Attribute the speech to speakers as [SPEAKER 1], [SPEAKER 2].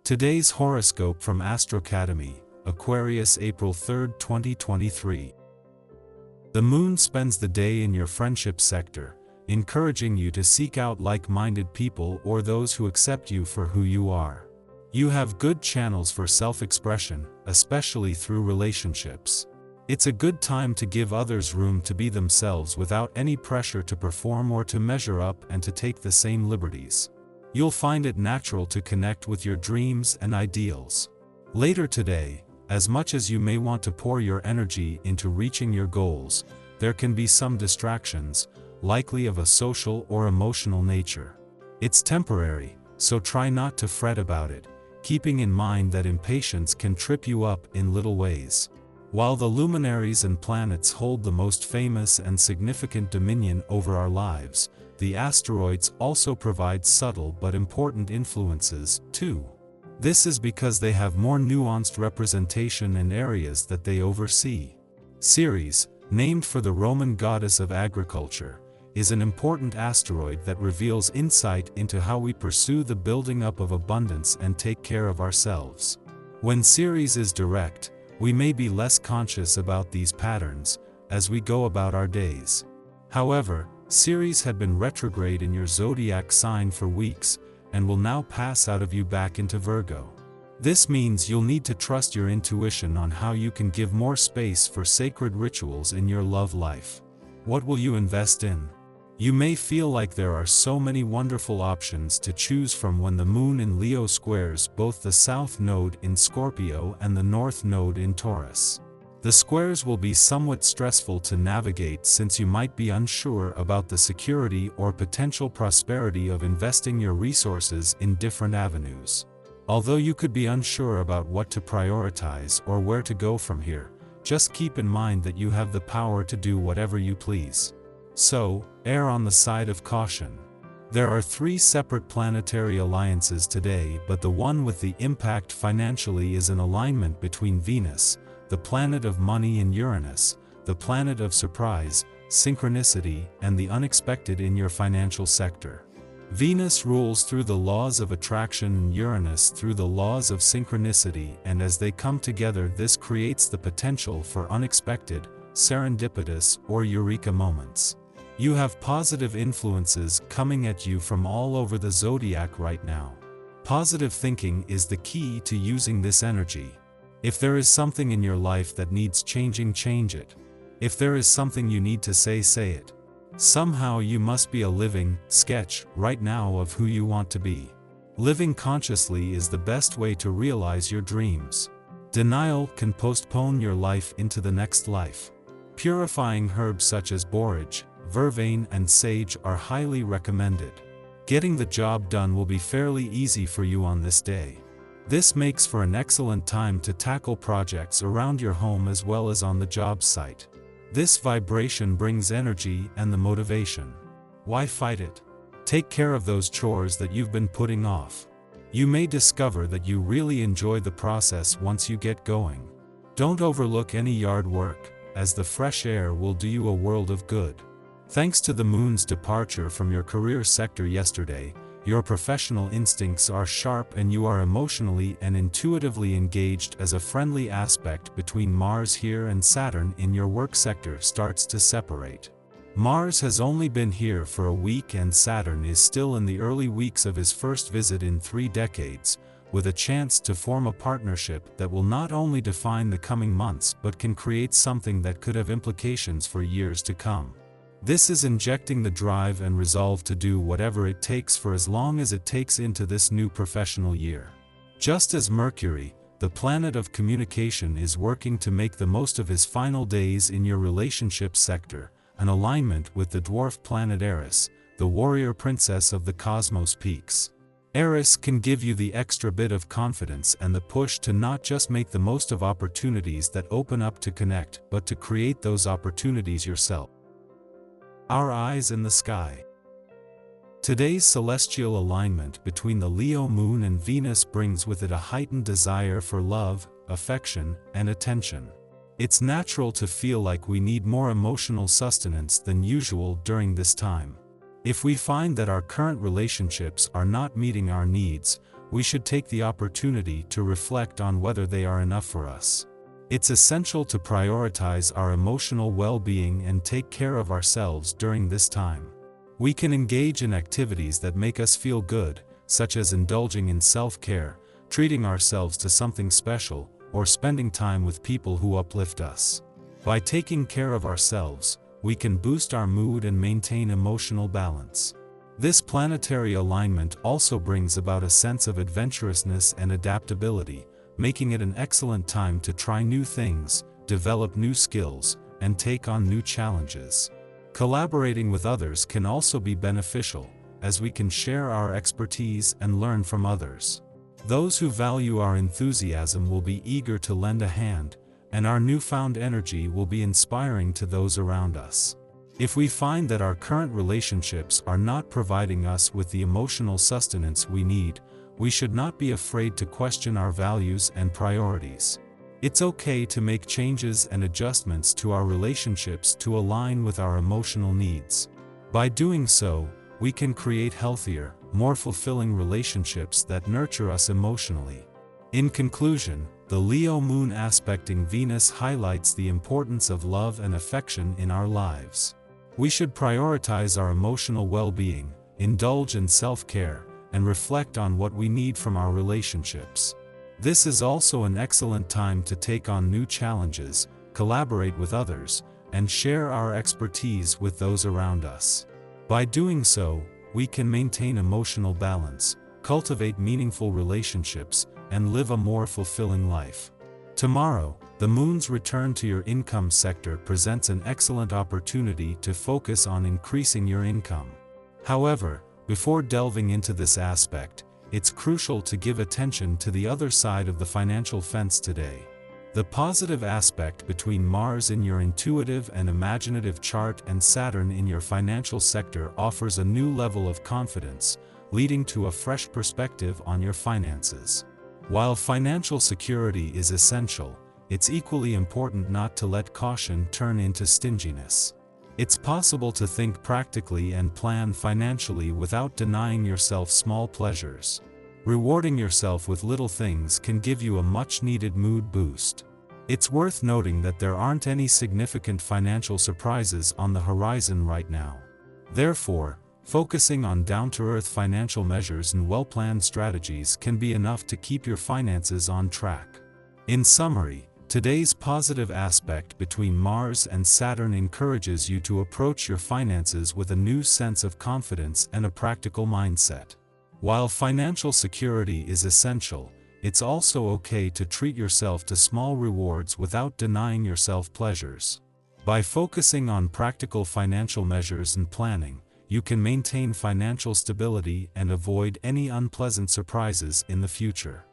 [SPEAKER 1] Today's horoscope from Astrocademy, Aquarius April 3, 2023. The moon spends the day in your friendship sector, encouraging you to seek out like-minded people or those who accept you for who you are. You have good channels for self-expression, especially through relationships. It's a good time to give others room to be themselves without any pressure to perform or to measure up and to take the same liberties. You'll find it natural to connect with your dreams and ideals. Later today, as much as you may want to pour your energy into reaching your goals, there can be some distractions, likely of a social or emotional nature. It's temporary, so try not to fret about it, keeping in mind that impatience can trip you up in little ways. While the luminaries and planets hold the most famous and significant dominion over our lives, the asteroids also provide subtle but important influences, too. This is because they have more nuanced representation in areas that they oversee. Ceres, named for the Roman goddess of agriculture, is an important asteroid that reveals insight into how we pursue the building up of abundance and take care of ourselves. When Ceres is direct, we may be less conscious about these patterns as we go about our days. However, Ceres had been retrograde in your zodiac sign for weeks, and will now pass out of you back into Virgo. This means you'll need to trust your intuition on how you can give more space for sacred rituals in your love life. What will you invest in? You may feel like there are so many wonderful options to choose from when the moon in Leo squares both the south node in Scorpio and the north node in Taurus. The squares will be somewhat stressful to navigate since you might be unsure about the security or potential prosperity of investing your resources in different avenues. Although you could be unsure about what to prioritize or where to go from here, just keep in mind that you have the power to do whatever you please. So, err on the side of caution. There are 3 separate planetary alliances today, but the one with the impact financially is an alignment between Venus, the planet of money, and Uranus, the planet of surprise, synchronicity, and the unexpected in your financial sector. Venus rules through the laws of attraction and Uranus through the laws of synchronicity, and as they come together, this creates the potential for unexpected, serendipitous, or eureka moments. You have positive influences coming at you from all over the zodiac right now. Positive thinking is the key to using this energy. If there is something in your life that needs changing, change it. If there is something you need to say, say it. Somehow you must be a living sketch right now of who you want to be. Living consciously is the best way to realize your dreams. Denial can postpone your life into the next life. Purifying herbs such as borage, vervain, and sage are highly recommended. Getting the job done will be fairly easy for you on this day. This makes for an excellent time to tackle projects around your home as well as on the job site. This vibration brings energy and the motivation. Why fight it? Take care of those chores that you've been putting off. You may discover that you really enjoy the process once you get going. Don't overlook any yard work, as the fresh air will do you a world of good. Thanks to the moon's departure from your career sector yesterday, your professional instincts are sharp and you are emotionally and intuitively engaged as a friendly aspect between Mars here and Saturn in your work sector starts to separate. Mars has only been here for a week and Saturn is still in the early weeks of his first visit in 3 decades, with a chance to form a partnership that will not only define the coming months but can create something that could have implications for years to come. This is injecting the drive and resolve to do whatever it takes for as long as it takes into this new professional year. Just as Mercury, the planet of communication, is working to make the most of his final days in your relationship sector, an alignment with the dwarf planet Eris, the warrior princess of the cosmos peaks. Eris can give you the extra bit of confidence and the push to not just make the most of opportunities that open up to connect, but to create those opportunities yourself. Our eyes in the sky. Today's celestial alignment between the Leo moon and Venus brings with it a heightened desire for love, affection, and attention. It's natural to feel like we need more emotional sustenance than usual during this time. If we find that our current relationships are not meeting our needs, we should take the opportunity to reflect on whether they are enough for us. It's essential to prioritize our emotional well-being and take care of ourselves during this time. We can engage in activities that make us feel good, such as indulging in self-care, treating ourselves to something special, or spending time with people who uplift us. By taking care of ourselves, we can boost our mood and maintain emotional balance. This planetary alignment also brings about a sense of adventurousness and adaptability, making it an excellent time to try new things, develop new skills, and take on new challenges. Collaborating with others can also be beneficial, as we can share our expertise and learn from others. Those who value our enthusiasm will be eager to lend a hand, and our newfound energy will be inspiring to those around us. If we find that our current relationships are not providing us with the emotional sustenance we need, we should not be afraid to question our values and priorities. It's okay to make changes and adjustments to our relationships to align with our emotional needs. By doing so, we can create healthier, more fulfilling relationships that nurture us emotionally. In conclusion, the Leo moon aspecting Venus highlights the importance of love and affection in our lives. We should prioritize our emotional well-being, indulge in self-care, and reflect on what we need from our relationships. This is also an excellent time to take on new challenges, collaborate with others, and share our expertise with those around us. By doing so, we can maintain emotional balance, cultivate meaningful relationships, and live a more fulfilling life. Tomorrow, the moon's return to your income sector presents an excellent opportunity to focus on increasing your income. However, before delving into this aspect, it's crucial to give attention to the other side of the financial fence today. The positive aspect between Mars in your intuitive and imaginative chart and Saturn in your financial sector offers a new level of confidence, leading to a fresh perspective on your finances. While financial security is essential, it's equally important not to let caution turn into stinginess. It's possible to think practically and plan financially without denying yourself small pleasures. Rewarding yourself with little things can give you a much-needed mood boost. It's worth noting that there aren't any significant financial surprises on the horizon right now. Therefore, focusing on down-to-earth financial measures and well-planned strategies can be enough to keep your finances on track. In summary, today's positive aspect between Mars and Saturn encourages you to approach your finances with a new sense of confidence and a practical mindset. While financial security is essential, it's also okay to treat yourself to small rewards without denying yourself pleasures. By focusing on practical financial measures and planning, you can maintain financial stability and avoid any unpleasant surprises in the future.